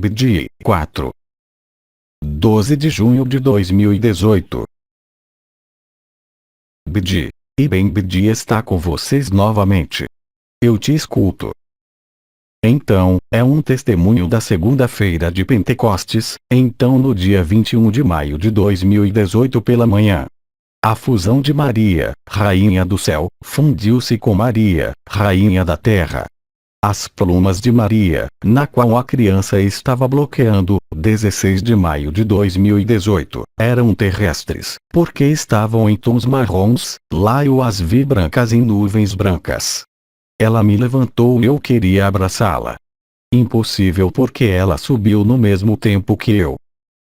BD 4. 12 de junho de 2018. BD. E bem, BD está com vocês novamente. Eu te escuto. Então, é um testemunho da segunda-feira de Pentecostes, então no dia 21 de maio de 2018 pela manhã. A fusão de Maria, Rainha do Céu, fundiu-se com Maria, Rainha da Terra. As plumas de Maria, na qual a criança estava bloqueando, 16 de maio de 2018, eram terrestres, porque estavam em tons marrons, lá eu as vi brancas em nuvens brancas. Ela me levantou e eu queria abraçá-la. Impossível porque ela subiu no mesmo tempo que eu.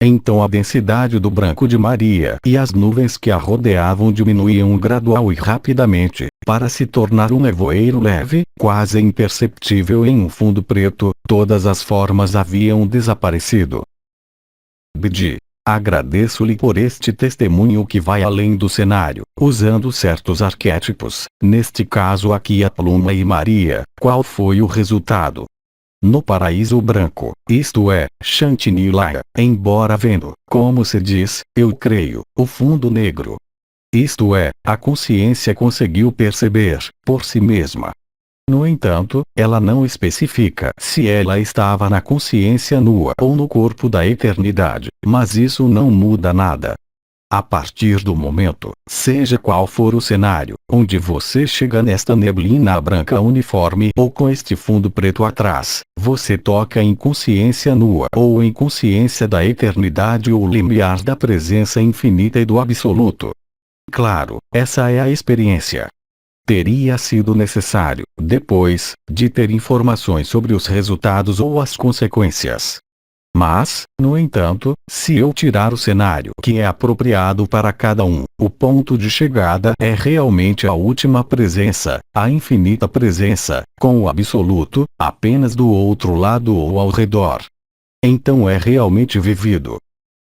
Então a densidade do branco de Maria e as nuvens que a rodeavam diminuíam gradual e rapidamente, para se tornar um nevoeiro leve, quase imperceptível em um fundo preto. Todas as formas haviam desaparecido. BD. Agradeço-lhe por este testemunho que vai além do cenário, usando certos arquétipos, neste caso aqui a pluma e Maria. Qual foi o resultado? No paraíso branco, isto é, Chantilly-Laia, embora vendo, como se diz, eu creio, o fundo negro. Isto é, a consciência conseguiu perceber, por si mesma. No entanto, ela não especifica se ela estava na consciência nua ou no corpo da eternidade, mas isso não muda nada. A partir do momento, seja qual for o cenário, onde você chega nesta neblina branca uniforme ou com este fundo preto atrás, você toca em consciência nua ou em consciência da eternidade ou limiar da presença infinita e do absoluto. Claro, essa é a experiência. Teria sido necessário, depois, de ter informações sobre os resultados ou as consequências. Mas, no entanto, se eu tirar o cenário que é apropriado para cada um, o ponto de chegada é realmente a última presença, a infinita presença, com o absoluto, apenas do outro lado ou ao redor. Então é realmente vivido.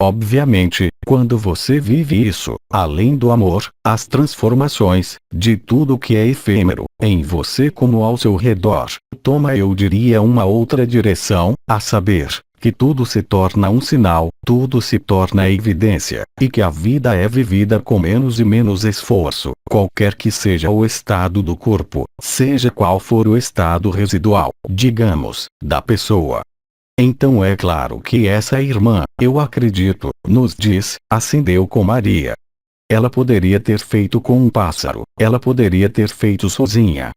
Obviamente, quando você vive isso, além do amor, as transformações, de tudo que é efêmero, em você como ao seu redor, toma eu diria uma outra direção, a saber, que tudo se torna um sinal, tudo se torna evidência, e que a vida é vivida com menos e menos esforço, qualquer que seja o estado do corpo, seja qual for o estado residual, digamos, da pessoa. Então é claro que essa irmã, eu acredito, nos diz, acendeu com Maria. Ela poderia ter feito com um pássaro, ela poderia ter feito sozinha.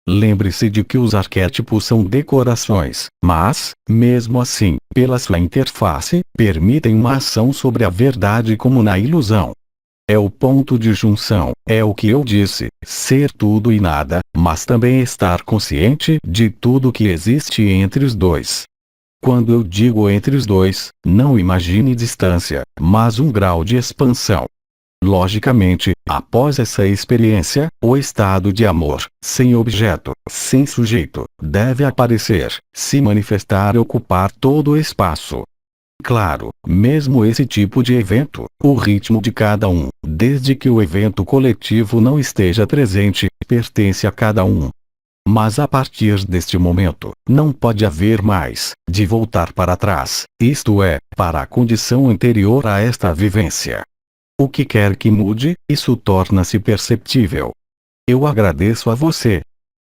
Lembre-se de que os arquétipos são decorações, mas, mesmo assim, pela sua interface, permitem uma ação sobre a verdade como na ilusão. É o ponto de junção, é o que eu disse, ser tudo e nada, mas também estar consciente de tudo que existe entre os dois. Quando eu digo entre os dois, não imagine distância, mas um grau de expansão. Logicamente, após essa experiência, o estado de amor, sem objeto, sem sujeito, deve aparecer, se manifestar e ocupar todo o espaço. Claro, mesmo esse tipo de evento, o ritmo de cada um, desde que o evento coletivo não esteja presente, pertence a cada um. Mas a partir deste momento, não pode haver mais, de voltar para trás, isto é, para a condição anterior a esta vivência. O que quer que mude, isso torna-se perceptível. Eu agradeço a você.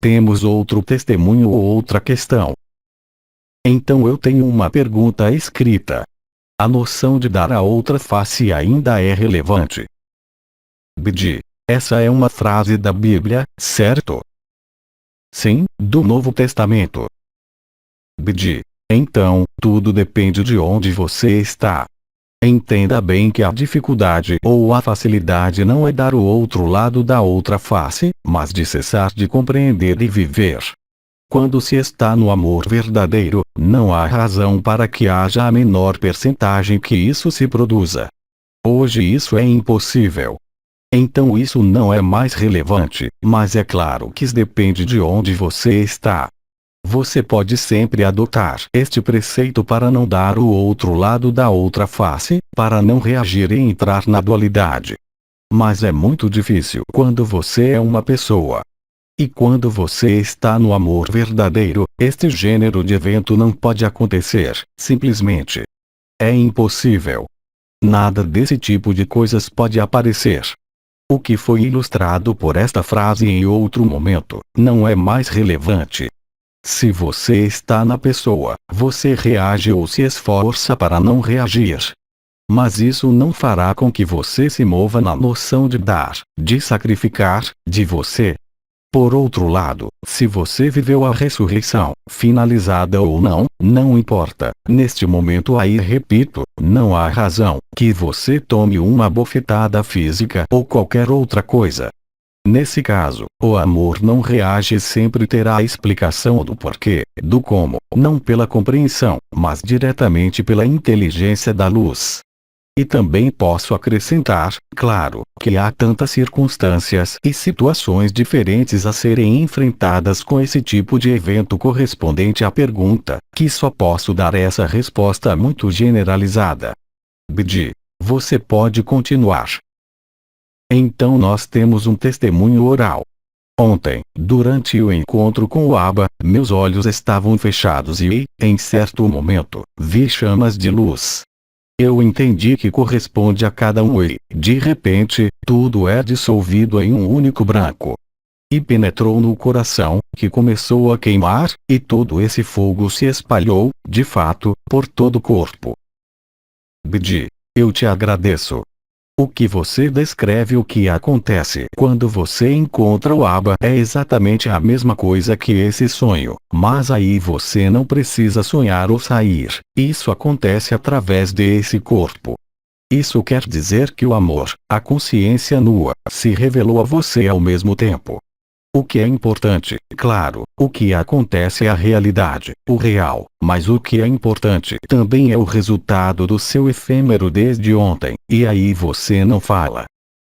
Temos outro testemunho ou outra questão? Então eu tenho uma pergunta escrita. A noção de dar a outra face ainda é relevante. BD. Essa é uma frase da Bíblia, certo? Sim, do Novo Testamento. BD. Então, tudo depende de onde você está. Entenda bem que a dificuldade ou a facilidade não é dar o outro lado da outra face, mas de cessar de compreender e viver. Quando se está no amor verdadeiro, não há razão para que haja a menor percentagem que isso se produza. Hoje isso é impossível. Então isso não é mais relevante, mas é claro que depende de onde você está. Você pode sempre adotar este preceito para não dar o outro lado da outra face, para não reagir e entrar na dualidade. Mas é muito difícil quando você é uma pessoa. E quando você está no amor verdadeiro, este gênero de evento não pode acontecer, simplesmente. É impossível. Nada desse tipo de coisas pode aparecer. O que foi ilustrado por esta frase em outro momento, não é mais relevante. Se você está na pessoa, você reage ou se esforça para não reagir. Mas isso não fará com que você se mova na noção de dar, de sacrificar, de você. Por outro lado, se você viveu a ressurreição, finalizada ou não, não importa. Neste momento aí repito, não há razão que você tome uma bofetada física ou qualquer outra coisa. Nesse caso, o amor não reage e sempre terá a explicação do porquê, do como, não pela compreensão, mas diretamente pela inteligência da luz. E também posso acrescentar, claro, que há tantas circunstâncias e situações diferentes a serem enfrentadas com esse tipo de evento correspondente à pergunta, que só posso dar essa resposta muito generalizada. BD. Você pode continuar. Então nós temos um testemunho oral. Ontem, durante o encontro com o Abba, meus olhos estavam fechados e, em certo momento, vi chamas de luz. Eu entendi que corresponde a cada um e, de repente, tudo é dissolvido em um único branco. E penetrou no coração, que começou a queimar, e todo esse fogo se espalhou, de fato, por todo o corpo. BD. Eu te agradeço. O que você descreve o que acontece quando você encontra o Abba é exatamente a mesma coisa que esse sonho, mas aí você não precisa sonhar ou sair, isso acontece através desse corpo. Isso quer dizer que o amor, a consciência nua, se revelou a você ao mesmo tempo. O que é importante, claro, o que acontece é a realidade, o real, mas o que é importante também é o resultado do seu efêmero desde ontem, e aí você não fala.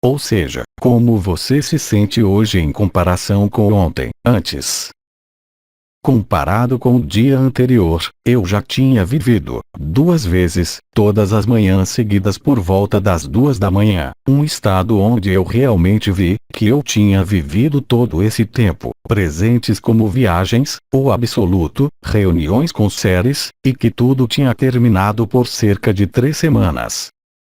Ou seja, como você se sente hoje em comparação com ontem, antes. Comparado com o dia anterior, eu já tinha vivido, 2 vezes, todas as manhãs seguidas por volta das 2 da manhã, um estado onde eu realmente vi que eu tinha vivido todo esse tempo, presentes como viagens, o absoluto, reuniões com seres, e que tudo tinha terminado por cerca de 3 semanas.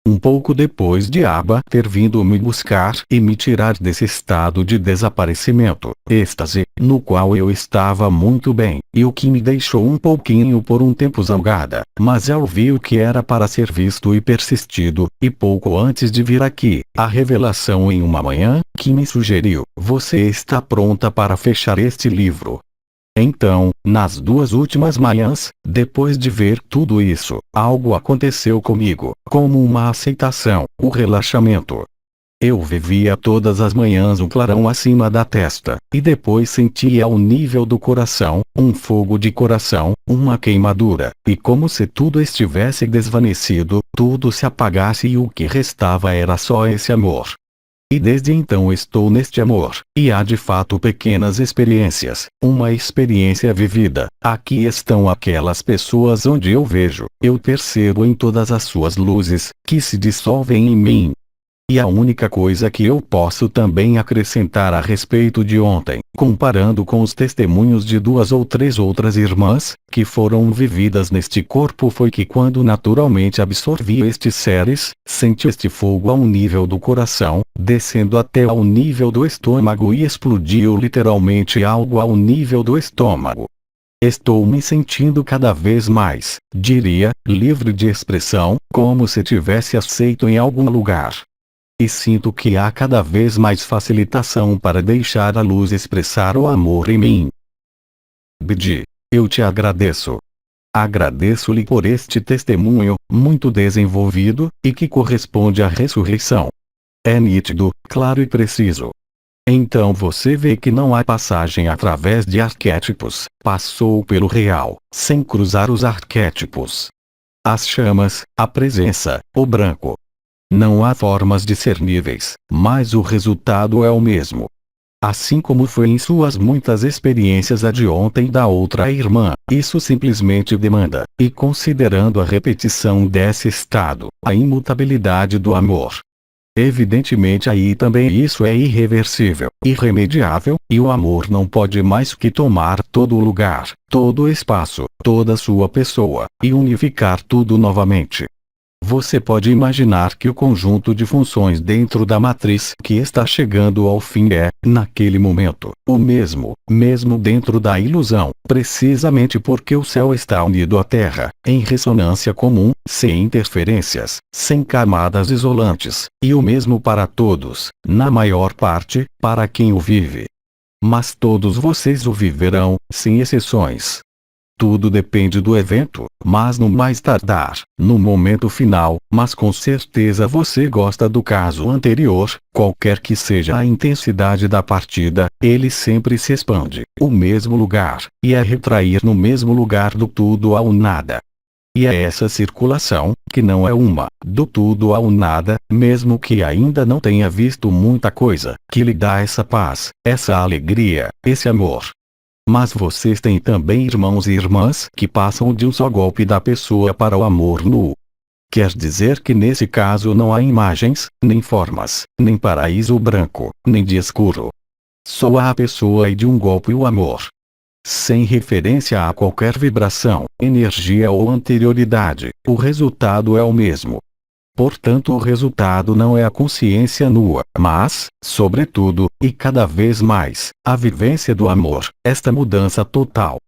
Um pouco depois de Abba ter vindo me buscar e me tirar desse estado de desaparecimento, êxtase, no qual eu estava muito bem, e o que me deixou um pouquinho por um tempo zangada, mas eu vi o que era para ser visto e persistido, e pouco antes de vir aqui, a revelação em uma manhã, que me sugeriu, você está pronta para fechar este livro. Então, nas 2 últimas manhãs, depois de ver tudo isso, algo aconteceu comigo, como uma aceitação, o relaxamento. Eu vivia todas as manhãs um clarão acima da testa, e depois sentia ao nível do coração, um fogo de coração, uma queimadura, e como se tudo estivesse desvanecido, tudo se apagasse e o que restava era só esse amor. E desde então estou neste amor, e há de fato pequenas experiências, uma experiência vivida. Aqui estão aquelas pessoas onde eu vejo, eu percebo em todas as suas luzes, que se dissolvem em mim. E a única coisa que eu posso também acrescentar a respeito de ontem, comparando com os testemunhos de 2 ou 3 outras irmãs, que foram vividas neste corpo foi que quando naturalmente absorvi estes seres, senti este fogo ao nível do coração, descendo até ao nível do estômago e explodiu literalmente algo ao nível do estômago. Estou me sentindo cada vez mais, diria, livre de expressão, como se tivesse aceito em algum lugar. E sinto que há cada vez mais facilitação para deixar a luz expressar o amor em mim. BD. Eu te agradeço. Agradeço-lhe por este testemunho, muito desenvolvido, e que corresponde à ressurreição. É nítido, claro e preciso. Então você vê que não há passagem através de arquétipos, passou pelo real, sem cruzar os arquétipos. As chamas, a presença, o branco. Não há formas discerníveis, mas o resultado é o mesmo. Assim como foi em suas muitas experiências a de ontem da outra irmã, isso simplesmente demanda, e considerando a repetição desse estado, a imutabilidade do amor. Evidentemente aí também isso é irreversível, irremediável, e o amor não pode mais que tomar todo o lugar, todo o espaço, toda a sua pessoa, e unificar tudo novamente. Você pode imaginar que o conjunto de funções dentro da matriz que está chegando ao fim é, naquele momento, o mesmo dentro da ilusão, precisamente porque o céu está unido à terra, em ressonância comum, sem interferências, sem camadas isolantes, e o mesmo para todos, na maior parte, para quem o vive. Mas todos vocês o viverão, sem exceções. Tudo depende do evento, mas no mais tardar, no momento final, mas com certeza você gosta do caso anterior, qualquer que seja a intensidade da partida, ele sempre se expande, o mesmo lugar, e é retrair no mesmo lugar do tudo ao nada. E é essa circulação, que não é uma, do tudo ao nada, mesmo que ainda não tenha visto muita coisa, que lhe dá essa paz, essa alegria, esse amor. Mas vocês têm também irmãos e irmãs que passam de um só golpe da pessoa para o amor nu. Quer dizer que nesse caso não há imagens, nem formas, nem paraíso branco, nem dia escuro. Só há a pessoa e de um golpe o amor. Sem referência a qualquer vibração, energia ou anterioridade, o resultado é o mesmo. Portanto, o resultado não é a consciência nua, mas, sobretudo, e cada vez mais, a vivência do amor, esta mudança total,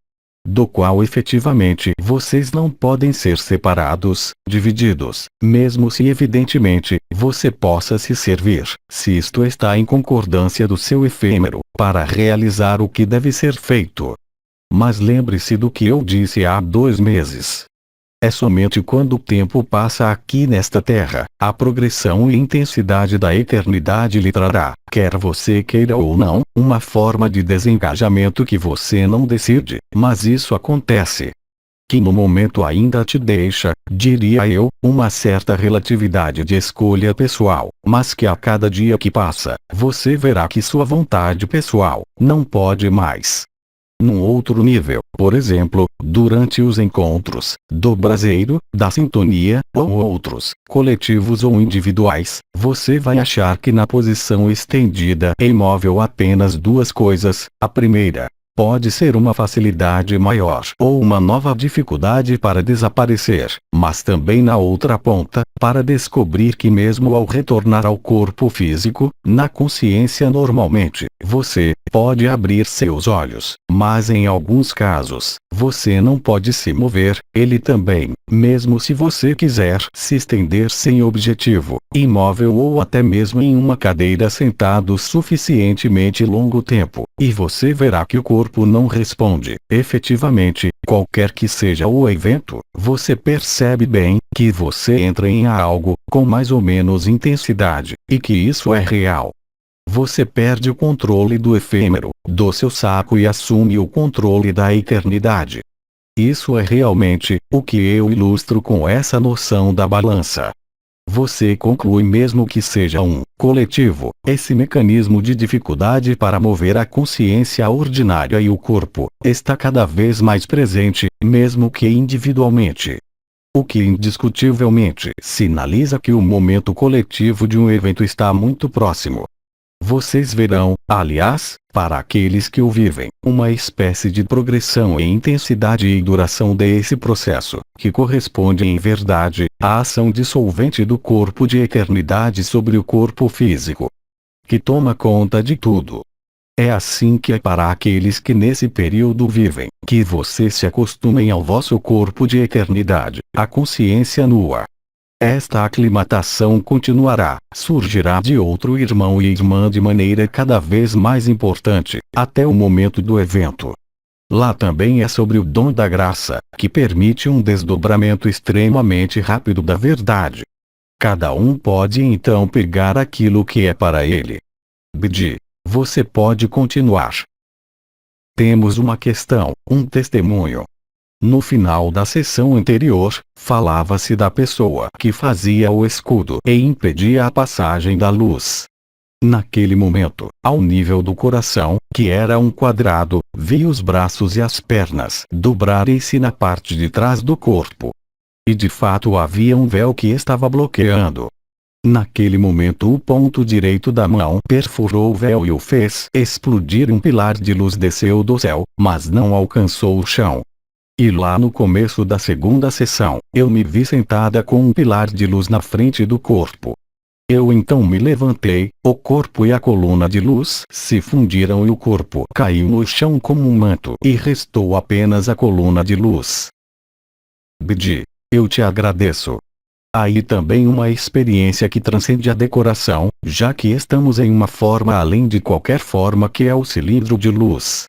do qual efetivamente vocês não podem ser separados, divididos, mesmo se evidentemente você possa se servir, se isto está em concordância do seu efêmero, para realizar o que deve ser feito. Mas lembre-se do que eu disse há 2 meses. É somente quando o tempo passa aqui nesta terra, a progressão e intensidade da eternidade lhe trará, quer você queira ou não, uma forma de desengajamento que você não decide, mas isso acontece. Que no momento ainda te deixa, diria eu, uma certa relatividade de escolha pessoal, mas que a cada dia que passa, você verá que sua vontade pessoal não pode mais. Num outro nível, por exemplo, durante os encontros, do braseiro, da sintonia, ou outros, coletivos ou individuais, você vai achar que na posição estendida é imóvel apenas 2 coisas. A primeira, pode ser uma facilidade maior ou uma nova dificuldade para desaparecer, mas também na outra ponta, para descobrir que mesmo ao retornar ao corpo físico, na consciência normalmente, você pode abrir seus olhos, mas em alguns casos, você não pode se mover, ele também, mesmo se você quiser se estender sem objetivo, imóvel ou até mesmo em uma cadeira sentado suficientemente longo tempo, e você verá que o corpo não responde, efetivamente, qualquer que seja o evento, você percebe bem que você entra em algo, com mais ou menos intensidade, e que isso é real. Você perde o controle do efêmero, do seu saco e assume o controle da eternidade. Isso é realmente o que eu ilustro com essa noção da balança. Você conclui mesmo que seja um coletivo, esse mecanismo de dificuldade para mover a consciência ordinária e o corpo, está cada vez mais presente, mesmo que individualmente. O que indiscutivelmente sinaliza que o momento coletivo de um evento está muito próximo. Vocês verão, aliás, para aqueles que o vivem, uma espécie de progressão em intensidade e duração desse processo, que corresponde em verdade, à ação dissolvente do corpo de eternidade sobre o corpo físico, que toma conta de tudo. É assim que é para aqueles que nesse período vivem, que vocês se acostumem ao vosso corpo de eternidade, a consciência nua. Esta aclimatação continuará, surgirá de outro irmão e irmã de maneira cada vez mais importante, até o momento do evento. Lá também é sobre o dom da graça, que permite um desdobramento extremamente rápido da verdade. Cada um pode então pegar aquilo que é para ele. Bidi, você pode continuar. Temos uma questão, um testemunho. No final da sessão anterior, falava-se da pessoa que fazia o escudo e impedia a passagem da luz. Naquele momento, ao nível do coração, que era um quadrado, vi os braços e as pernas dobrarem-se na parte de trás do corpo. E de fato havia um véu que estava bloqueando. Naquele momento o ponto direito da mão perfurou o véu e o fez explodir. Um pilar de luz desceu do céu, mas não alcançou o chão. E lá no começo da segunda sessão, eu me vi sentada com um pilar de luz na frente do corpo. Eu então me levantei, o corpo e a coluna de luz se fundiram e o corpo caiu no chão como um manto e restou apenas a coluna de luz. Bidi, eu te agradeço. Aí também uma experiência que transcende a decoração, já que estamos em uma forma além de qualquer forma que é o cilindro de luz.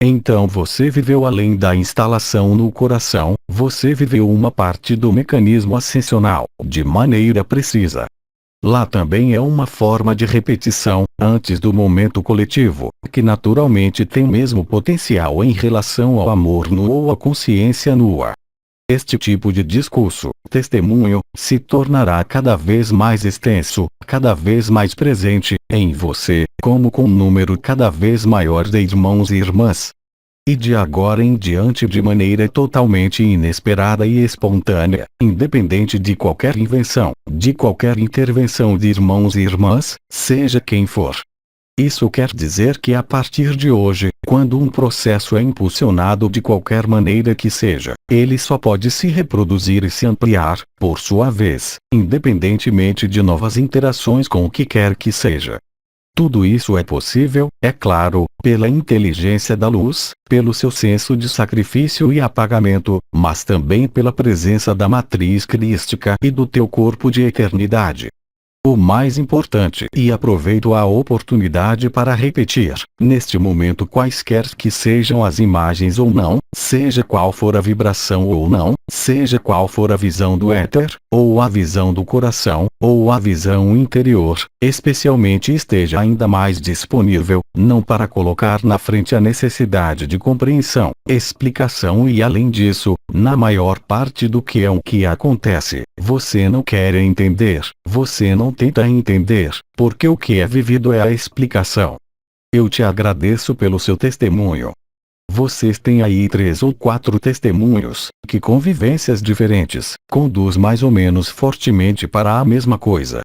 Então você viveu além da instalação no coração, você viveu uma parte do mecanismo ascensional, de maneira precisa. Lá também é uma forma de repetição, antes do momento coletivo, que naturalmente tem mesmo potencial em relação ao amor nu ou à consciência nua. Este tipo de discurso, testemunho, se tornará cada vez mais extenso, cada vez mais presente, em você, como com um número cada vez maior de irmãos e irmãs. E de agora em diante de maneira totalmente inesperada e espontânea, independente de qualquer invenção, de qualquer intervenção de irmãos e irmãs, seja quem for. Isso quer dizer que a partir de hoje, quando um processo é impulsionado de qualquer maneira que seja, ele só pode se reproduzir e se ampliar, por sua vez, independentemente de novas interações com o que quer que seja. Tudo isso é possível, é claro, pela inteligência da luz, pelo seu senso de sacrifício e apagamento, mas também pela presença da matriz crística e do teu corpo de eternidade. O mais importante, e aproveito a oportunidade para repetir, neste momento quaisquer que sejam as imagens ou não, seja qual for a vibração ou não, seja qual for a visão do éter, ou a visão do coração, ou a visão interior, especialmente esteja ainda mais disponível, não para colocar na frente a necessidade de compreensão, explicação e além disso, na maior parte do que é o que acontece, você não quer entender, você não tenta entender, porque o que é vivido é a explicação. Eu te agradeço pelo seu testemunho. Vocês têm aí 3 ou 4 testemunhos, que com vivências diferentes, conduz mais ou menos fortemente para a mesma coisa.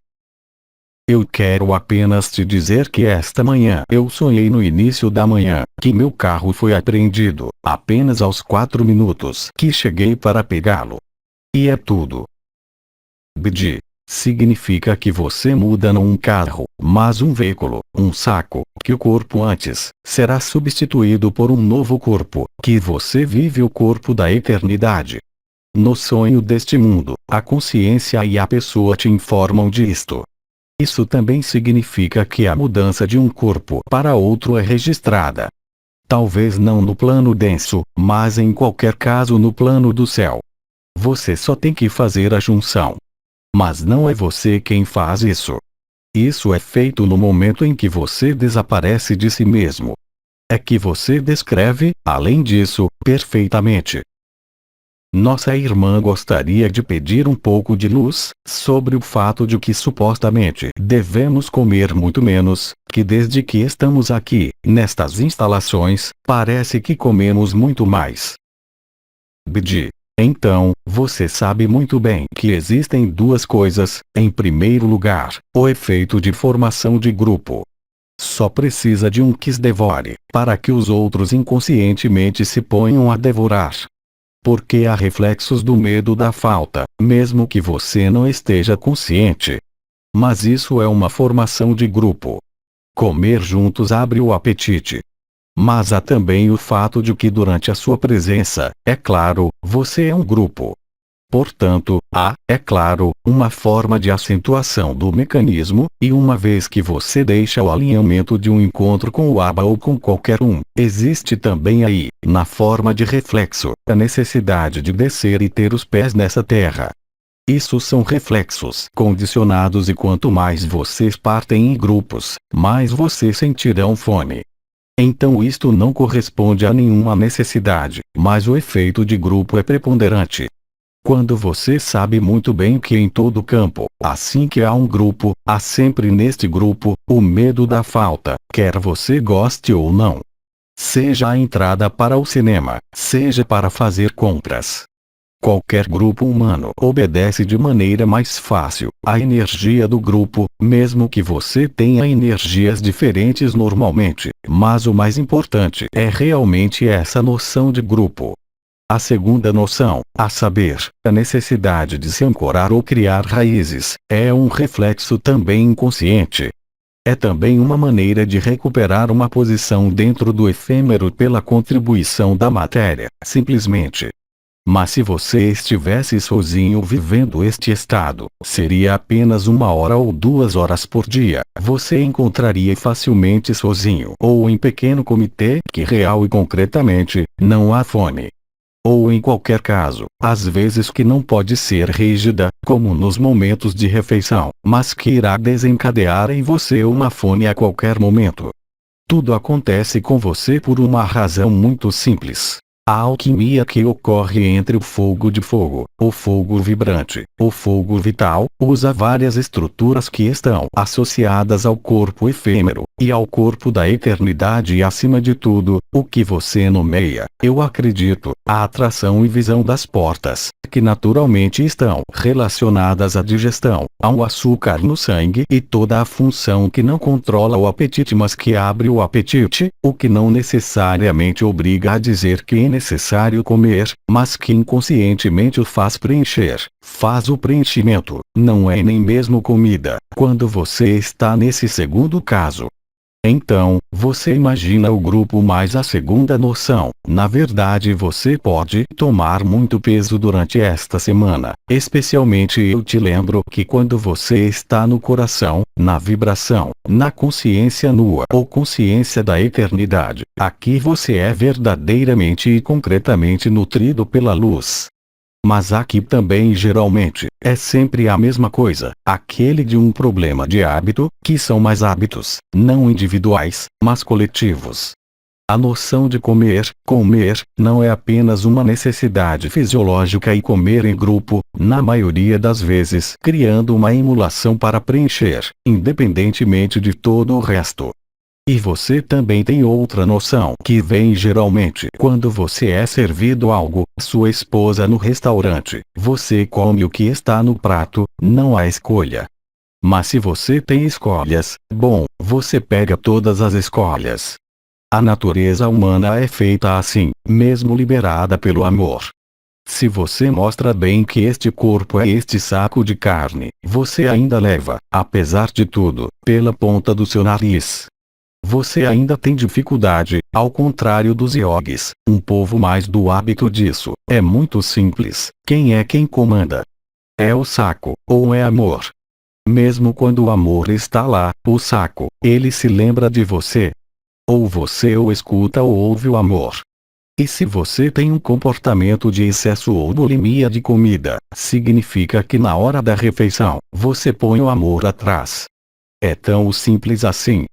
Eu quero apenas te dizer que esta manhã eu sonhei no início da manhã, que meu carro foi apreendido, apenas aos 4 minutos que cheguei para pegá-lo. E é tudo. BD. Significa que você muda não um carro, mas um veículo, um saco, que o corpo antes, será substituído por um novo corpo, que você vive o corpo da eternidade. No sonho deste mundo, a consciência e a pessoa te informam disto. Isso também significa que a mudança de um corpo para outro é registrada. Talvez não no plano denso, mas em qualquer caso no plano do céu. Você só tem que fazer a junção. Mas não é você quem faz isso. Isso é feito no momento em que você desaparece de si mesmo. É que você descreve, além disso, perfeitamente. Nossa irmã gostaria de pedir um pouco de luz sobre o fato de que supostamente devemos comer muito menos, que desde que estamos aqui, nestas instalações, parece que comemos muito mais. BD. Então, você sabe muito bem que existem duas coisas, em primeiro lugar, o efeito de formação de grupo. Só precisa de um que os devore, para que os outros inconscientemente se ponham a devorar. Porque há reflexos do medo da falta, mesmo que você não esteja consciente. Mas isso é uma formação de grupo. Comer juntos abre o apetite. Mas há também o fato de que durante a sua presença, é claro, você é um grupo. Portanto, há, é claro, uma forma de acentuação do mecanismo, e uma vez que você deixa o alinhamento de um encontro com o Abba ou com qualquer um, existe também aí, na forma de reflexo, a necessidade de descer e ter os pés nessa terra. Isso são reflexos condicionados e quanto mais vocês partem em grupos, mais vocês sentirão fome. Então isto não corresponde a nenhuma necessidade, mas o efeito de grupo é preponderante. Quando você sabe muito bem que em todo campo, assim que há um grupo, há sempre neste grupo, o medo da falta, quer você goste ou não. Seja a entrada para o cinema, seja para fazer compras. Qualquer grupo humano obedece de maneira mais fácil à energia do grupo, mesmo que você tenha energias diferentes normalmente, mas o mais importante é realmente essa noção de grupo. A segunda noção, a saber, a necessidade de se ancorar ou criar raízes, é um reflexo também inconsciente. É também uma maneira de recuperar uma posição dentro do efêmero pela contribuição da matéria, simplesmente. Mas se você estivesse sozinho vivendo este estado, seria apenas 1 hora ou 2 horas por dia, você encontraria facilmente sozinho ou em pequeno comitê que real e concretamente, não há fome. Ou em qualquer caso, às vezes que não pode ser rígida, como nos momentos de refeição, mas que irá desencadear em você uma fome a qualquer momento. Tudo acontece com você por uma razão muito simples. A alquimia que ocorre entre o fogo de fogo, o fogo vibrante, o fogo vital, usa várias estruturas que estão associadas ao corpo efêmero, e ao corpo da eternidade e acima de tudo, o que você nomeia, eu acredito, a atração e visão das portas, que naturalmente estão relacionadas à digestão, ao açúcar no sangue e toda a função que não controla o apetite mas que abre o apetite, o que não necessariamente obriga a dizer que é necessário comer, mas que inconscientemente o faz preencher, faz o preenchimento, não é nem mesmo comida, quando você está nesse segundo caso. Então, você imagina o grupo mais a segunda noção. Na verdade você pode tomar muito peso durante esta semana. Especialmente eu te lembro que quando você está no coração, na vibração, na consciência nua ou consciência da eternidade, aqui você é verdadeiramente e concretamente nutrido pela luz. Mas aqui também geralmente, é sempre a mesma coisa, aquele de um problema de hábito, que são mais hábitos, não individuais, mas coletivos. A noção de comer, não é apenas uma necessidade fisiológica e comer em grupo, na maioria das vezes criando uma emulação para preencher, independentemente de todo o resto. E você também tem outra noção que vem geralmente quando você é servido algo, sua esposa no restaurante, você come o que está no prato, não há escolha. Mas se você tem escolhas, bom, você pega todas as escolhas. A natureza humana é feita assim, mesmo liberada pelo amor. Se você mostra bem que este corpo é este saco de carne, você ainda leva, apesar de tudo, pela ponta do seu nariz. Você ainda tem dificuldade, ao contrário dos iogues, um povo mais do hábito disso. É muito simples. Quem é quem comanda? É o saco, ou é amor? Mesmo quando o amor está lá, o saco, ele se lembra de você. Ou você o escuta ou ouve o amor. E se você tem um comportamento de excesso ou bulimia de comida, significa que na hora da refeição, você põe o amor atrás. É tão simples assim.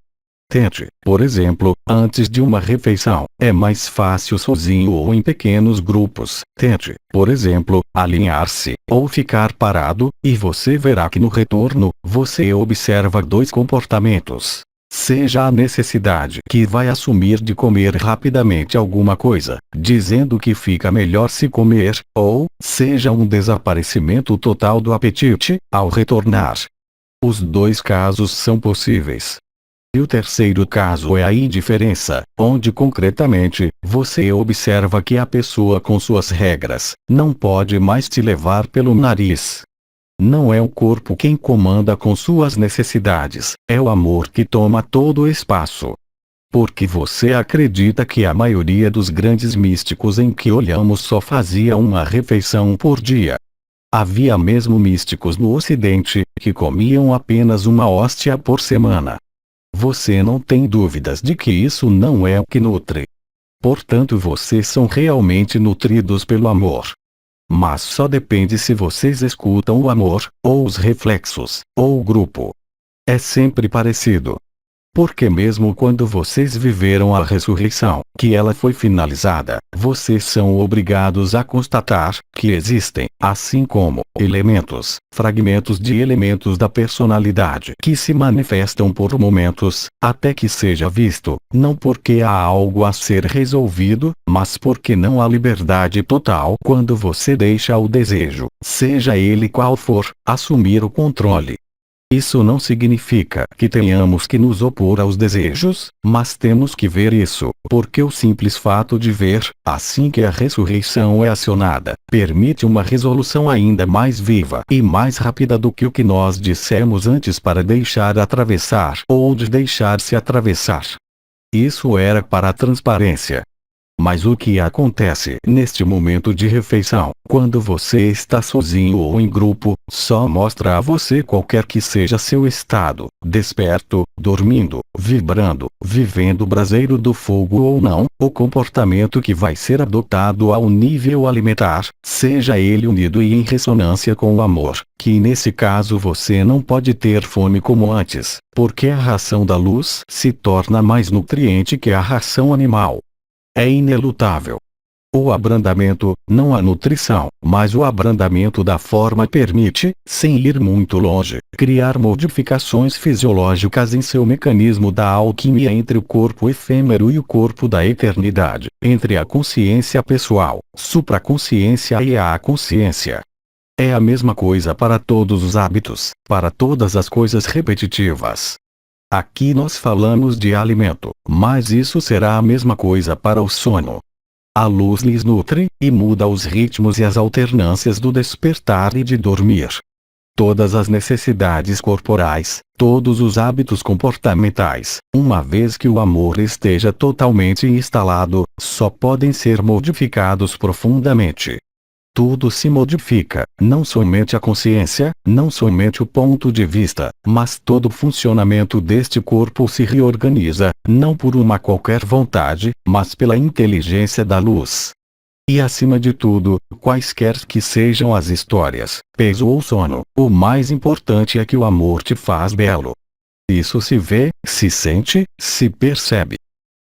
Tente, por exemplo, antes de uma refeição, é mais fácil sozinho ou em pequenos grupos. Tente, por exemplo, alinhar-se, ou ficar parado, e você verá que no retorno, você observa dois comportamentos. Seja a necessidade que vai assumir de comer rapidamente alguma coisa, dizendo que fica melhor se comer, ou, seja um desaparecimento total do apetite, ao retornar. Os dois casos são possíveis. E o terceiro caso é a indiferença, onde concretamente, você observa que a pessoa com suas regras, não pode mais te levar pelo nariz. Não é o corpo quem comanda com suas necessidades, é o amor que toma todo o espaço. Porque você acredita que a maioria dos grandes místicos em que olhamos só fazia uma refeição por dia. Havia mesmo místicos no Ocidente, que comiam apenas uma hóstia por semana. Você não tem dúvidas de que isso não é o que nutre. Portanto vocês são realmente nutridos pelo amor. Mas só depende se vocês escutam o amor, ou os reflexos, ou o grupo. É sempre parecido. Porque mesmo quando vocês viveram a ressurreição, que ela foi finalizada, vocês são obrigados a constatar que existem, assim como elementos, fragmentos de elementos da personalidade que se manifestam por momentos, até que seja visto, não porque há algo a ser resolvido, mas porque não há liberdade total quando você deixa o desejo, seja ele qual for, assumir o controle. Isso não significa que tenhamos que nos opor aos desejos, mas temos que ver isso, porque o simples fato de ver, assim que a ressurreição é acionada, permite uma resolução ainda mais viva e mais rápida do que o que nós dissemos antes para deixar atravessar ou de deixar-se atravessar. Isso era para a transparência. Mas o que acontece neste momento de refeição, quando você está sozinho ou em grupo, só mostra a você qualquer que seja seu estado, desperto, dormindo, vibrando, vivendo o braseiro do fogo ou não, o comportamento que vai ser adotado ao nível alimentar, seja ele unido e em ressonância com o amor, que nesse caso você não pode ter fome como antes, porque a ração da luz se torna mais nutriente que a ração animal. É inelutável. O abrandamento, não a nutrição, mas o abrandamento da forma permite, sem ir muito longe, criar modificações fisiológicas em seu mecanismo da alquimia entre o corpo efêmero e o corpo da eternidade, entre a consciência pessoal, supraconsciência e a consciência. É a mesma coisa para todos os hábitos, para todas as coisas repetitivas. Aqui nós falamos de alimento, mas isso será a mesma coisa para o sono. A luz lhes nutre, e muda os ritmos e as alternâncias do despertar e de dormir. Todas as necessidades corporais, todos os hábitos comportamentais, uma vez que o amor esteja totalmente instalado, só podem ser modificados profundamente. Tudo se modifica, não somente a consciência, não somente o ponto de vista, mas todo o funcionamento deste corpo se reorganiza, não por uma qualquer vontade, mas pela inteligência da luz. E acima de tudo, quaisquer que sejam as histórias, peso ou sono, o mais importante é que o amor te faz belo. Isso se vê, se sente, se percebe.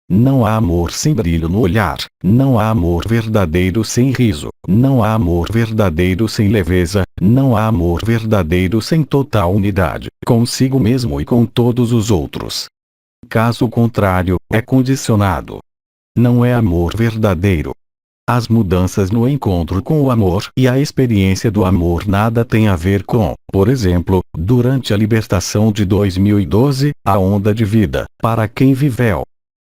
Não há amor sem brilho no olhar, não há amor verdadeiro sem riso, não há amor verdadeiro sem leveza, não há amor verdadeiro sem total unidade, consigo mesmo e com todos os outros. Caso contrário, é condicionado. Não é amor verdadeiro. As mudanças no encontro com o amor e a experiência do amor nada tem a ver com, por exemplo, durante a libertação de 2012, a onda de vida, para quem viveu.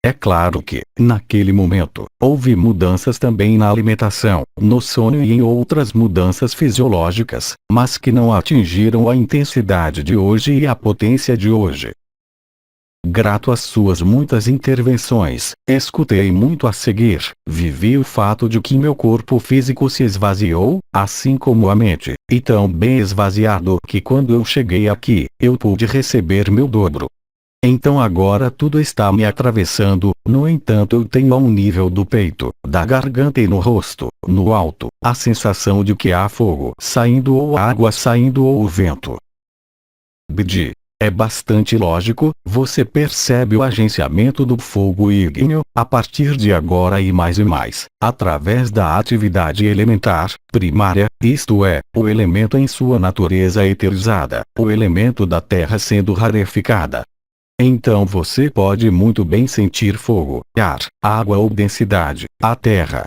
É claro que, naquele momento, houve mudanças também na alimentação, no sono e em outras mudanças fisiológicas, mas que não atingiram a intensidade de hoje e a potência de hoje. Grato às suas muitas intervenções, escutei muito a seguir, vivi o fato de que meu corpo físico se esvaziou, assim como a mente, e tão bem esvaziado que quando eu cheguei aqui, eu pude receber meu dobro. Então agora tudo está me atravessando, no entanto eu tenho a um nível do peito, da garganta e no rosto, no alto, a sensação de que há fogo saindo ou água saindo ou o vento. BD. É bastante lógico, você percebe o agenciamento do fogo ígneo, a partir de agora e mais, através da atividade elementar, primária, isto é, o elemento em sua natureza eterizada, o elemento da terra sendo rareficada. Então você pode muito bem sentir fogo, ar, água ou densidade, a terra.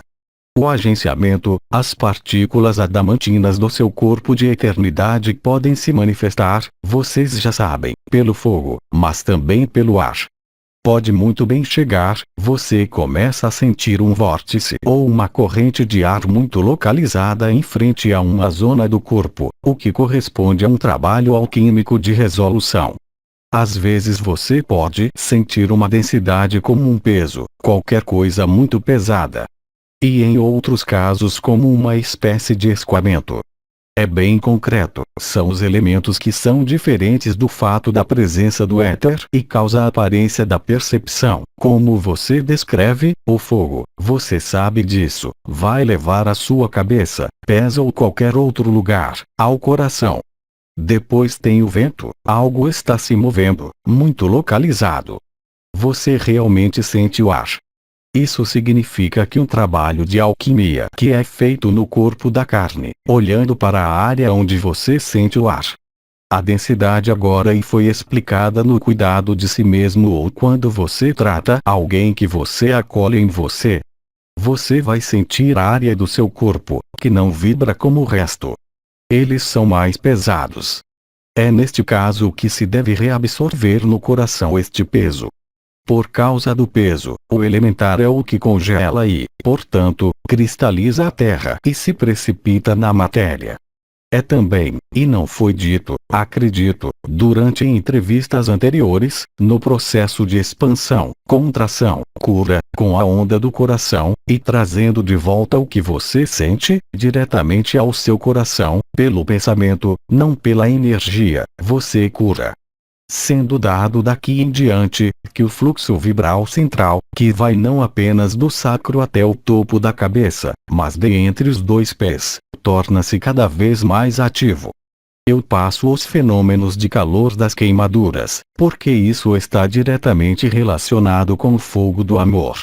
O agenciamento, as partículas adamantinas do seu corpo de eternidade podem se manifestar, vocês já sabem, pelo fogo, mas também pelo ar. Pode muito bem chegar, você começa a sentir um vórtice ou uma corrente de ar muito localizada em frente a uma zona do corpo, o que corresponde a um trabalho alquímico de resolução. Às vezes você pode sentir uma densidade como um peso, qualquer coisa muito pesada. E em outros casos como uma espécie de escoamento. É bem concreto, são os elementos que são diferentes do fato da presença do éter e causa a aparência da percepção, como você descreve, o fogo, você sabe disso, vai levar a sua cabeça, pés ou qualquer outro lugar, ao coração. Depois tem o vento, algo está se movendo, muito localizado. Você realmente sente o ar. Isso significa que um trabalho de alquimia que é feito no corpo da carne, olhando para a área onde você sente o ar. A densidade agora e foi explicada no cuidado de si mesmo ou quando você trata alguém que você acolhe em você. Você vai sentir a área do seu corpo, que não vibra como o resto. Eles são mais pesados. É neste caso que se deve reabsorver no coração este peso. Por causa do peso, o elementar é o que congela e, portanto, cristaliza a terra e se precipita na matéria. É também, e não foi dito, acredito, durante entrevistas anteriores, no processo de expansão, contração, cura, com a onda do coração, e trazendo de volta o que você sente, diretamente ao seu coração, pelo pensamento, não pela energia, você cura. Sendo dado daqui em diante, que o fluxo vibral central, que vai não apenas do sacro até o topo da cabeça, mas de entre os dois pés, torna-se cada vez mais ativo. Eu passo os fenômenos de calor das queimaduras, porque isso está diretamente relacionado com o fogo do amor.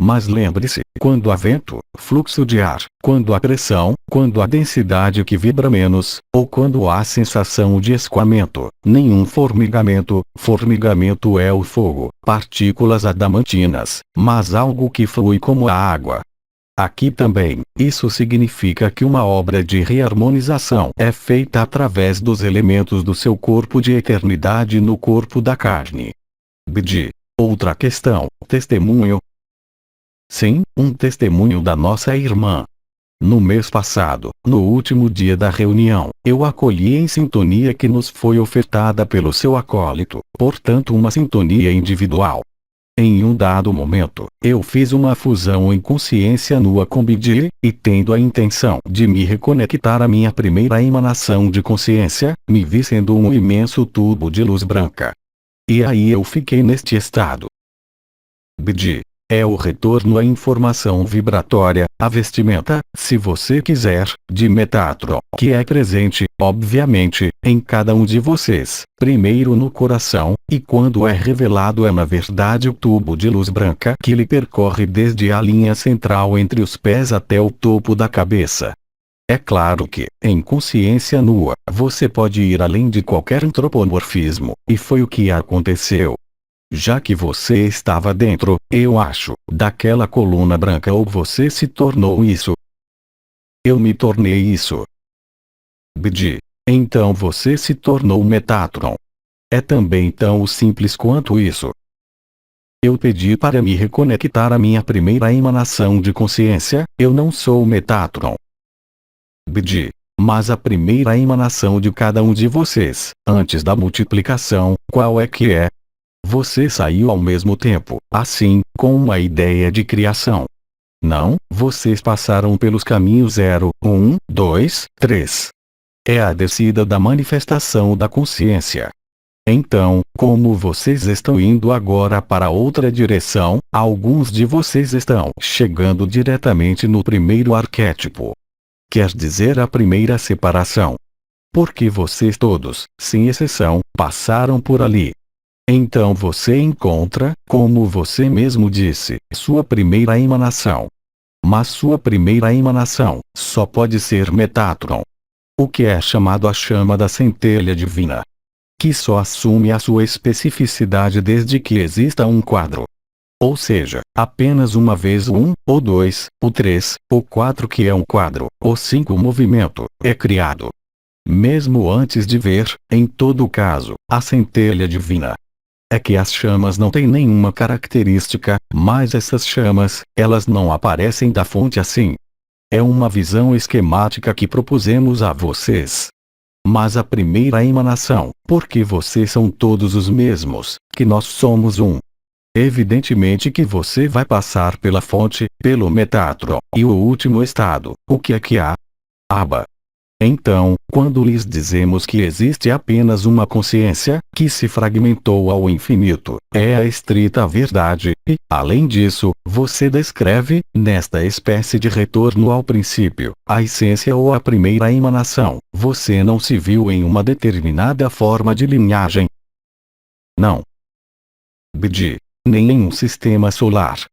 Mas lembre-se, quando há vento, fluxo de ar, quando há pressão, quando há densidade que vibra menos, ou quando há sensação de escoamento, nenhum formigamento, formigamento é o fogo, partículas adamantinas, mas algo que flui como a água. Aqui também, isso significa que uma obra de reharmonização é feita através dos elementos do seu corpo de eternidade no corpo da carne. BD. Outra questão, testemunho. Sim, um testemunho da nossa irmã. No mês passado, no último dia da reunião, eu acolhi em sintonia que nos foi ofertada pelo seu acólito, portanto uma sintonia individual. Em um dado momento, eu fiz uma fusão em consciência nua com BD, e tendo a intenção de me reconectar à minha primeira emanação de consciência, me vi sendo um imenso tubo de luz branca. E aí eu fiquei neste estado. BD. É o retorno à informação vibratória, a vestimenta, se você quiser, de Metatron, que é presente, obviamente, em cada um de vocês, primeiro no coração, e quando é revelado é na verdade o tubo de luz branca que lhe percorre desde a linha central entre os pés até o topo da cabeça. É claro que, em consciência nua, você pode ir além de qualquer antropomorfismo, e foi o que aconteceu. Já que você estava dentro, eu acho, daquela coluna branca ou você se tornou isso. Eu me tornei isso. BD. Então você se tornou Metatron. É também tão simples quanto isso. Eu pedi para me reconectar à minha primeira emanação de consciência, eu não sou Metatron. BD. Mas a primeira emanação de cada um de vocês, antes da multiplicação, qual é que é? Você saiu ao mesmo tempo, assim, com uma ideia de criação. Não, vocês passaram pelos caminhos 0, 1, 2, 3. É a descida da manifestação da consciência. Então, como vocês estão indo agora para outra direção, alguns de vocês estão chegando diretamente no primeiro arquétipo. Quer dizer a primeira separação. Porque vocês todos, sem exceção, passaram por ali. Então você encontra, como você mesmo disse, sua primeira emanação. Mas sua primeira emanação só pode ser Metatron. O que é chamado a chama da centelha divina. Que só assume a sua especificidade desde que exista um quadro. Ou seja, apenas uma vez o 1, ou 2, o 3, o 4 que é um quadro, o 5 movimento, é criado. Mesmo antes de ver, em todo caso, a centelha divina. É que as chamas não têm nenhuma característica, mas essas chamas, elas não aparecem da fonte assim. É uma visão esquemática que propusemos a vocês. Mas a primeira emanação, porque vocês são todos os mesmos, que nós somos um. Evidentemente que você vai passar pela fonte, pelo Metatron, e o último estado, o que é que há? Aba. Então, quando lhes dizemos que existe apenas uma consciência, que se fragmentou ao infinito, é a estrita verdade, e, além disso, você descreve, nesta espécie de retorno ao princípio, a essência ou a primeira emanação, você não se viu em uma determinada forma de linhagem. Não. BD. Nem em um sistema solar.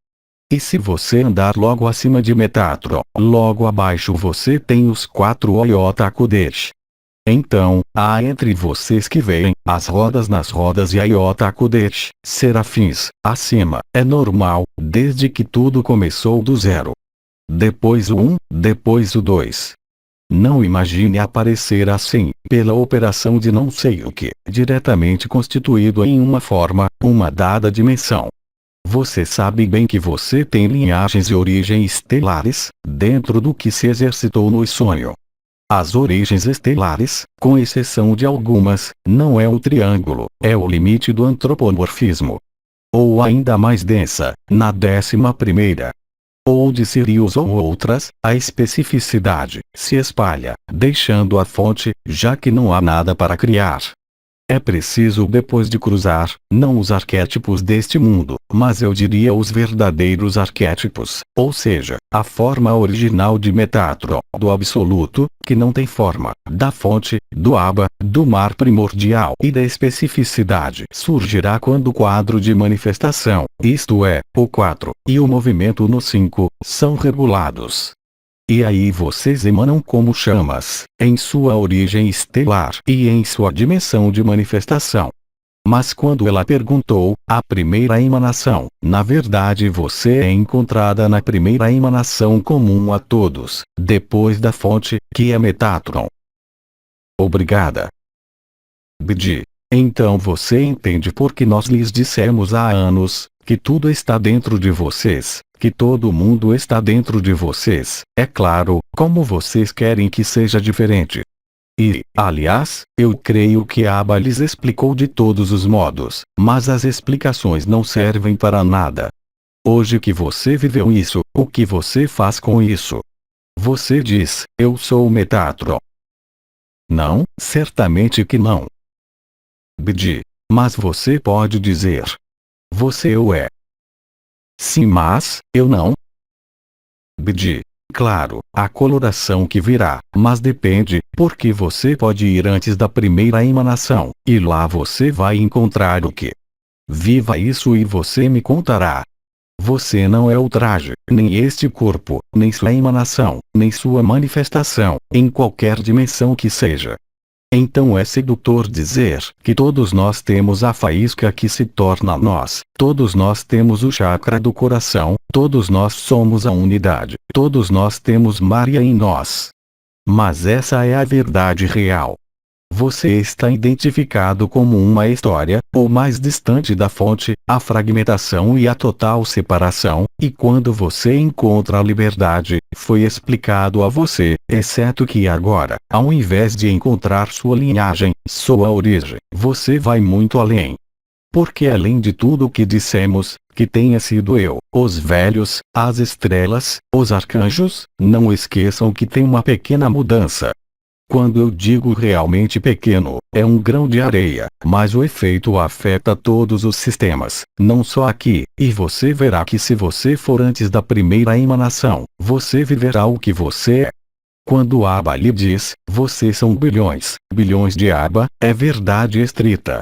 E se você andar logo acima de Metatron, logo abaixo você tem os 4 Otakudesh. Então, há entre vocês que veem, as rodas nas rodas e a Otakudesh, serafins, acima, é normal, desde que tudo começou do zero. Depois o 1, depois o 2. Não imagine aparecer assim, pela operação de não sei o que, diretamente constituído em uma forma, uma dada dimensão. Você sabe bem que você tem linhagens e origens estelares, dentro do que se exercitou no sonho. As origens estelares, com exceção de algumas, não é o triângulo, é o limite do antropomorfismo. Ou ainda mais densa, na 11ª. Ou de Sirius ou outras, a especificidade se espalha, deixando a fonte, já que não há nada para criar. É preciso depois de cruzar, não os arquétipos deste mundo, mas eu diria os verdadeiros arquétipos, ou seja, a forma original de Metatron, do absoluto, que não tem forma, da fonte, do Abba, do mar primordial e da especificidade surgirá quando o quadro de manifestação, isto é, o 4, e o movimento no 5, são regulados. E aí vocês emanam como chamas, em sua origem estelar e em sua dimensão de manifestação. Mas quando ela perguntou, a primeira emanação, na verdade você é encontrada na primeira emanação comum a todos, depois da fonte, que é Metatron. Obrigada. BD. Então você entende por que nós lhes dissemos há anos, que tudo está dentro de vocês, que todo mundo está dentro de vocês, é claro, como vocês querem que seja diferente. E, aliás, eu creio que Abba lhes explicou de todos os modos, mas as explicações não servem para nada. Hoje que você viveu isso, o que você faz com isso? Você diz, eu sou Metatron. Não, certamente que não. BD. Mas você pode dizer. Você o é. Sim, mas, eu não. BD. Claro, a coloração que virá, mas depende, porque você pode ir antes da primeira emanação, e lá você vai encontrar o que. Viva isso e você me contará. Você não é o traje, nem este corpo, nem sua emanação, nem sua manifestação, em qualquer dimensão que seja. Então é sedutor dizer que todos nós temos a faísca que se torna nós, todos nós temos o chakra do coração, todos nós somos a unidade, todos nós temos Maria em nós. Mas essa é a verdade real. Você está identificado como uma história, ou mais distante da fonte, a fragmentação e a total separação, e quando você encontra a liberdade, foi explicado a você, exceto que agora, ao invés de encontrar sua linhagem, sua origem, você vai muito além. Porque além de tudo o que dissemos, que tenha sido eu, os velhos, as estrelas, os arcanjos, não esqueçam que tem uma pequena mudança. Quando eu digo realmente pequeno, é um grão de areia, mas o efeito afeta todos os sistemas, não só aqui, e você verá que se você for antes da primeira emanação, você viverá o que você é. Quando Abba lhe diz, vocês são bilhões, bilhões de Abba, é verdade estrita.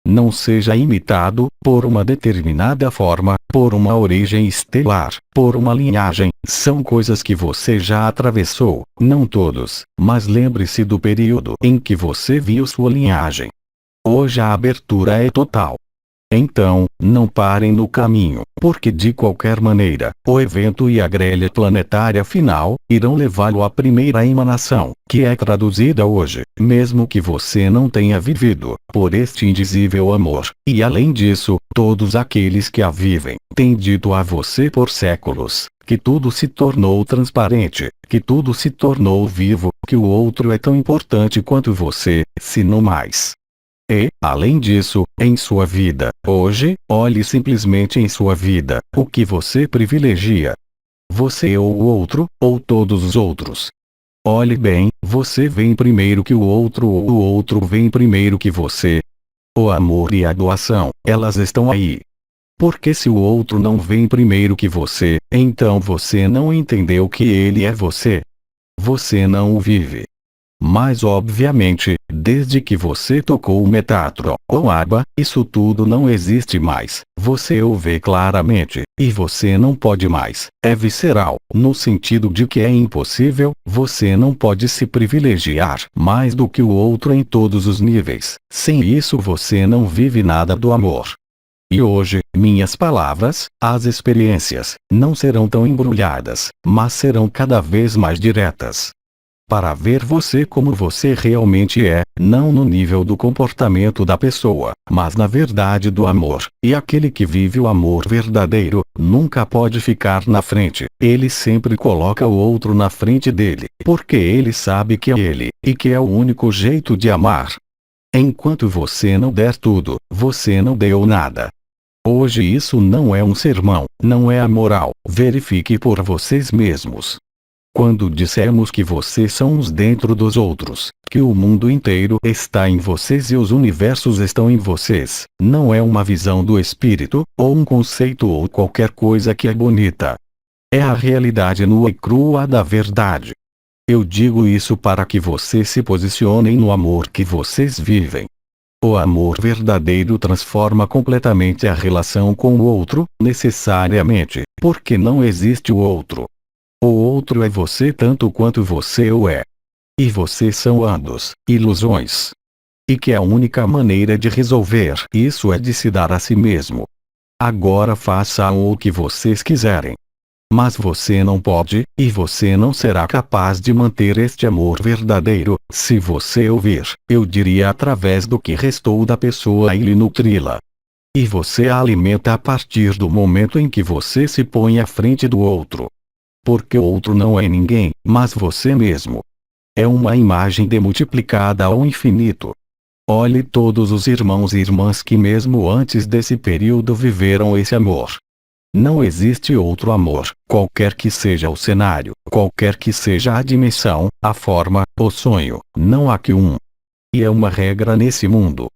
Não seja imitado, por uma determinada forma, por uma origem estelar, por uma linhagem, são coisas que você já atravessou, não todos, mas lembre-se do período em que você viu sua linhagem. Hoje a abertura é total. Então, não parem no caminho, porque de qualquer maneira, o evento e a grelha planetária final, irão levá-lo à primeira emanação, que é traduzida hoje, mesmo que você não tenha vivido, por este indizível amor, e além disso, todos aqueles que a vivem, têm dito a você por séculos, que tudo se tornou transparente, que tudo se tornou vivo, que o outro é tão importante quanto você, se não mais. E, além disso, em sua vida, hoje, olhe simplesmente em sua vida, o que você privilegia. Você ou o outro, ou todos os outros. Olhe bem, você vem primeiro que o outro ou o outro vem primeiro que você. O amor e a doação, elas estão aí. Porque se o outro não vem primeiro que você, então você não entendeu que ele é você. Você não o vive. Mas obviamente, desde que você tocou o metatron ou aba, isso tudo não existe mais. Você o vê claramente, e você não pode mais. É visceral, no sentido de que é impossível, você não pode se privilegiar mais do que o outro em todos os níveis. Sem isso você não vive nada do amor. E hoje, minhas palavras, as experiências, não serão tão embrulhadas, mas serão cada vez mais diretas. Para ver você como você realmente é, não no nível do comportamento da pessoa, mas na verdade do amor. E aquele que vive o amor verdadeiro, nunca pode ficar na frente. Ele sempre coloca o outro na frente dele, porque ele sabe que é ele, e que é o único jeito de amar. Enquanto você não der tudo, você não deu nada. Hoje isso não é um sermão, não é a moral. Verifique por vocês mesmos. Quando dissemos que vocês são uns dentro dos outros, que o mundo inteiro está em vocês e os universos estão em vocês, não é uma visão do espírito, ou um conceito ou qualquer coisa que é bonita. É a realidade nua e crua da verdade. Eu digo isso para que vocês se posicionem no amor que vocês vivem. O amor verdadeiro transforma completamente a relação com o outro, necessariamente, porque não existe o outro. O outro é você tanto quanto você o é. E vocês são ambos, ilusões. E que a única maneira de resolver isso é de se dar a si mesmo. Agora façam o que vocês quiserem. Mas você não pode, e você não será capaz de manter este amor verdadeiro, se você ouvir, eu diria através do que restou da pessoa e lhe nutri-la. E você a alimenta a partir do momento em que você se põe à frente do outro. Porque o outro não é ninguém, mas você mesmo. É uma imagem demultiplicada ao infinito. Olhe todos os irmãos e irmãs que mesmo antes desse período viveram esse amor. Não existe outro amor, qualquer que seja o cenário, qualquer que seja a dimensão, a forma, o sonho, não há que um. E é uma regra nesse mundo.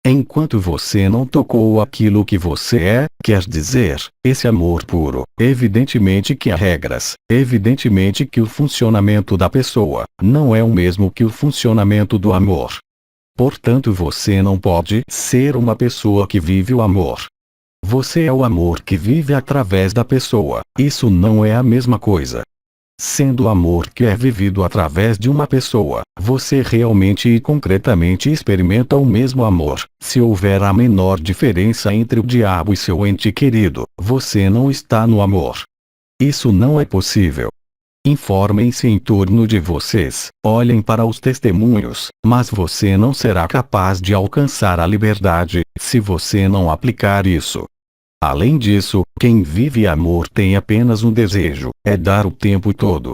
Enquanto você não tocou aquilo que você é, quer dizer, esse amor puro, evidentemente que há regras, evidentemente que o funcionamento da pessoa não é o mesmo que o funcionamento do amor. Portanto, você não pode ser uma pessoa que vive o amor. Você é o amor que vive através da pessoa. Isso não é a mesma coisa. Sendo o amor que é vivido através de uma pessoa, você realmente e concretamente experimenta o mesmo amor. Se houver a menor diferença entre o diabo e seu ente querido, você não está no amor. Isso não é possível. Informem-se em torno de vocês, olhem para os testemunhos, mas você não será capaz de alcançar a liberdade, se você não aplicar isso. Além disso, quem vive amor tem apenas um desejo, é dar o tempo todo.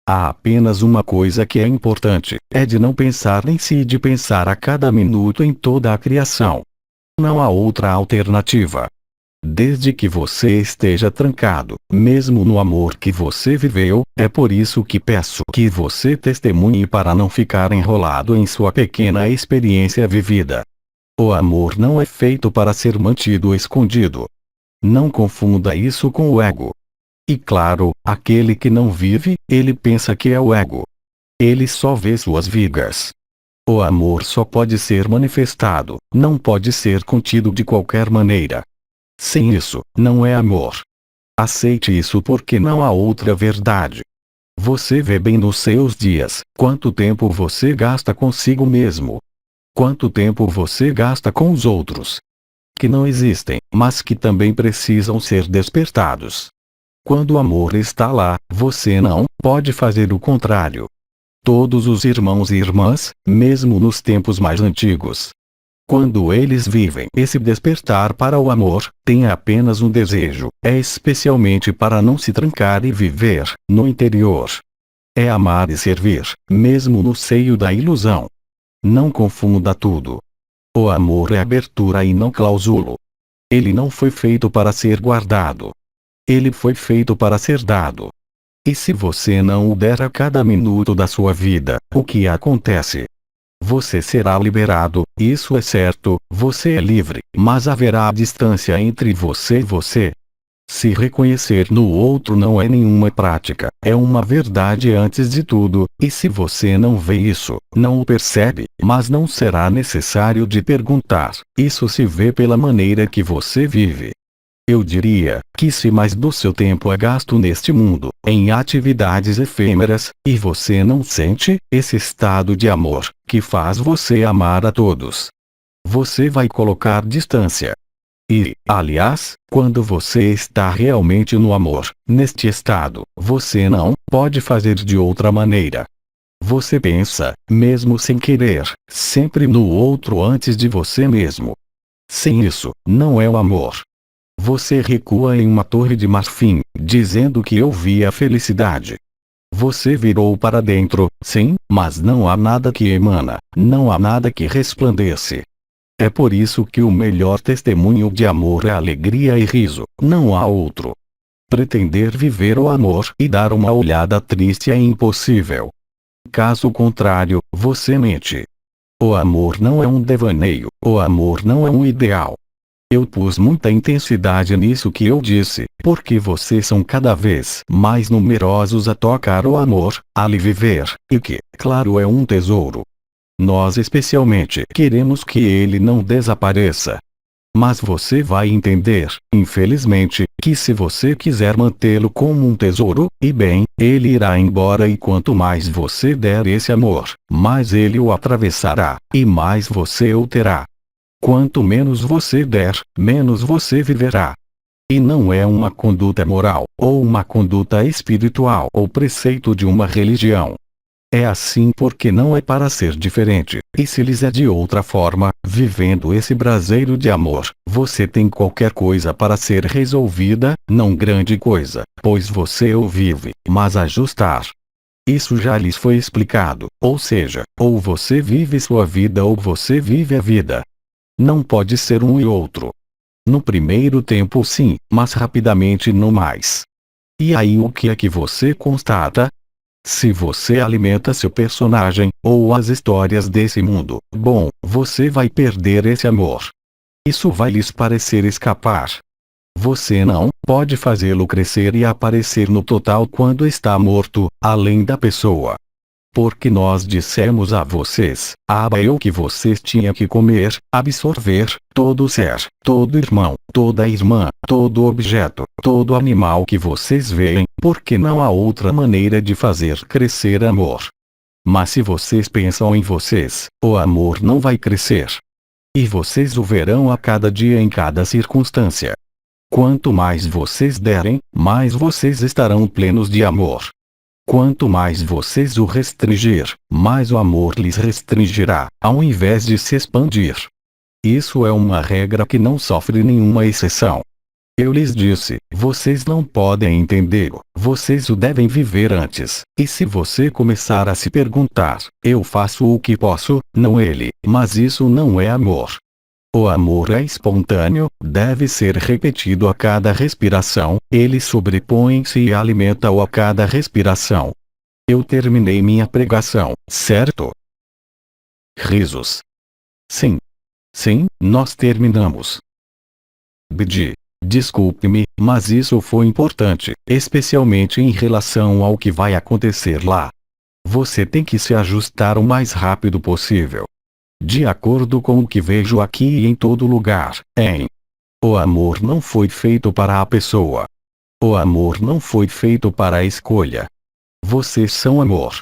Há apenas uma coisa que é importante, é de não pensar em si e de pensar a cada minuto em toda a criação. Não há outra alternativa. Desde que você esteja trancado, mesmo no amor que você viveu, é por isso que peço que você testemunhe para não ficar enrolado em sua pequena experiência vivida. O amor não é feito para ser mantido escondido. Não confunda isso com o ego. E claro, aquele que não vive, ele pensa que é o ego. Ele só vê suas vigas. O amor só pode ser manifestado, não pode ser contido de qualquer maneira. Sem isso, não é amor. Aceite isso porque não há outra verdade. Você vê bem nos seus dias, quanto tempo você gasta consigo mesmo. Quanto tempo você gasta com os outros. Que não existem, mas que também precisam ser despertados. Quando o amor está lá, você não pode fazer o contrário. Todos os irmãos e irmãs, mesmo nos tempos mais antigos, quando eles vivem esse despertar para o amor, têm apenas um desejo, é especialmente para não se trancar e viver no interior. É amar e servir, mesmo no seio da ilusão. Não confunda tudo. O amor é abertura e não clausulo. Ele não foi feito para ser guardado. Ele foi feito para ser dado. E se você não o der a cada minuto da sua vida, o que acontece? Você será liberado, isso é certo, você é livre, mas haverá distância entre você e você. Se reconhecer no outro não é nenhuma prática, é uma verdade antes de tudo, e se você não vê isso, não o percebe, mas não será necessário de perguntar, isso se vê pela maneira que você vive. Eu diria que se mais do seu tempo é gasto neste mundo, em atividades efêmeras, e você não sente esse estado de amor, que faz você amar a todos, você vai colocar distância. E, aliás, quando você está realmente no amor, neste estado, você não pode fazer de outra maneira. Você pensa, mesmo sem querer, sempre no outro antes de você mesmo. Sem isso, não é o amor. Você recua em uma torre de marfim, dizendo que eu vi a felicidade. Você virou para dentro, sim, mas não há nada que emana, não há nada que resplandece. É por isso que o melhor testemunho de amor é alegria e riso, não há outro. Pretender viver o amor e dar uma olhada triste é impossível. Caso contrário, você mente. O amor não é um devaneio, o amor não é um ideal. Eu pus muita intensidade nisso que eu disse, porque vocês são cada vez mais numerosos a tocar o amor, a lhe viver, e que, claro, é um tesouro. Nós especialmente queremos que ele não desapareça. Mas você vai entender, infelizmente, que se você quiser mantê-lo como um tesouro, e bem, ele irá embora e quanto mais você der esse amor, mais ele o atravessará, e mais você o terá. Quanto menos você der, menos você viverá. E não é uma conduta moral, ou uma conduta espiritual ou preceito de uma religião. É assim porque não é para ser diferente, e se lhes é de outra forma, vivendo esse braseiro de amor, você tem qualquer coisa para ser resolvida, não grande coisa, pois você o vive, mas ajustar. Isso já lhes foi explicado, ou seja, ou você vive sua vida ou você vive a vida. Não pode ser um e outro. No primeiro tempo sim, mas rapidamente não mais. E aí o que é que você constata? Se você alimenta seu personagem, ou as histórias desse mundo, bom, você vai perder esse amor. Isso vai lhes parecer escapar. Você não pode fazê-lo crescer e aparecer no total quando está morto, além da pessoa. Porque nós dissemos a vocês, o que vocês tinham que comer, absorver, todo ser, todo irmão, toda irmã, todo objeto, todo animal que vocês veem, porque não há outra maneira de fazer crescer amor. Mas se vocês pensam em vocês, o amor não vai crescer. E vocês o verão a cada dia em cada circunstância. Quanto mais vocês derem, mais vocês estarão plenos de amor. Quanto mais vocês o restringir, mais o amor lhes restringirá, ao invés de se expandir. Isso é uma regra que não sofre nenhuma exceção. Eu lhes disse, vocês não podem entendê-lo, vocês o devem viver antes, e se você começar a se perguntar, eu faço o que posso, não ele, mas isso não é amor. O amor é espontâneo, deve ser repetido a cada respiração, ele sobrepõe-se e alimenta-o a cada respiração. Eu terminei minha pregação, certo? Risos. Sim. Sim, nós terminamos. Bidi. Desculpe-me, mas isso foi importante, especialmente em relação ao que vai acontecer lá. Você tem que se ajustar o mais rápido possível. De acordo com o que vejo aqui e em todo lugar, o amor não foi feito para a pessoa. O amor não foi feito para a escolha. Vocês são amor.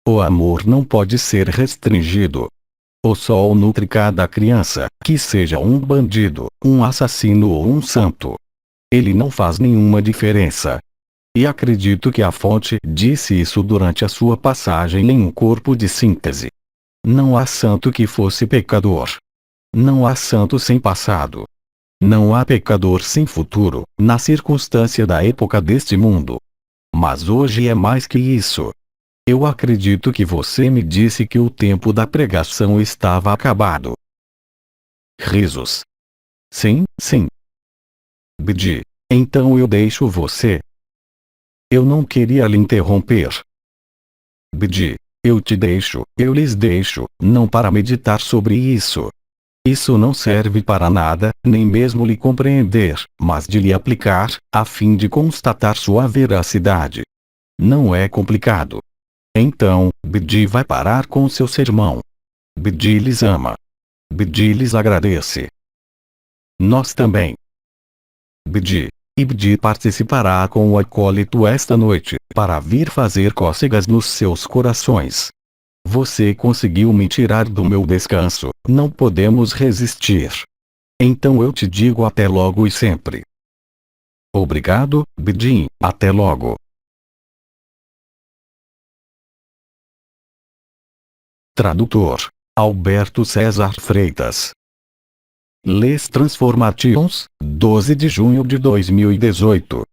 O amor não pode ser restringido. O sol nutre cada criança, que seja um bandido, um assassino ou um santo. Ele não faz nenhuma diferença. E acredito que a fonte disse isso durante a sua passagem em um corpo de síntese. Não há santo que fosse pecador. Não há santo sem passado. Não há pecador sem futuro, na circunstância da época deste mundo. Mas hoje é mais que isso. Eu acredito que você me disse que o tempo da pregação estava acabado. Risos. Sim, sim. Bidi. Então eu deixo você. Eu não queria lhe interromper. Bidi. Eu te deixo, eu lhes deixo, não para meditar sobre isso. Isso não serve para nada, nem mesmo lhe compreender, mas de lhe aplicar, a fim de constatar sua veracidade. Não é complicado. Então, Bidi vai parar com seu sermão. Bidi lhes ama. Bidi lhes agradece. Nós também. Bidi. E Bidi participará com o acólito esta noite, para vir fazer cócegas nos seus corações. Você conseguiu me tirar do meu descanso, não podemos resistir. Então eu te digo até logo e sempre. Obrigado, Bidi, até logo. Tradutor: Alberto César Freitas. Les Transformations, 12 de junho de 2018.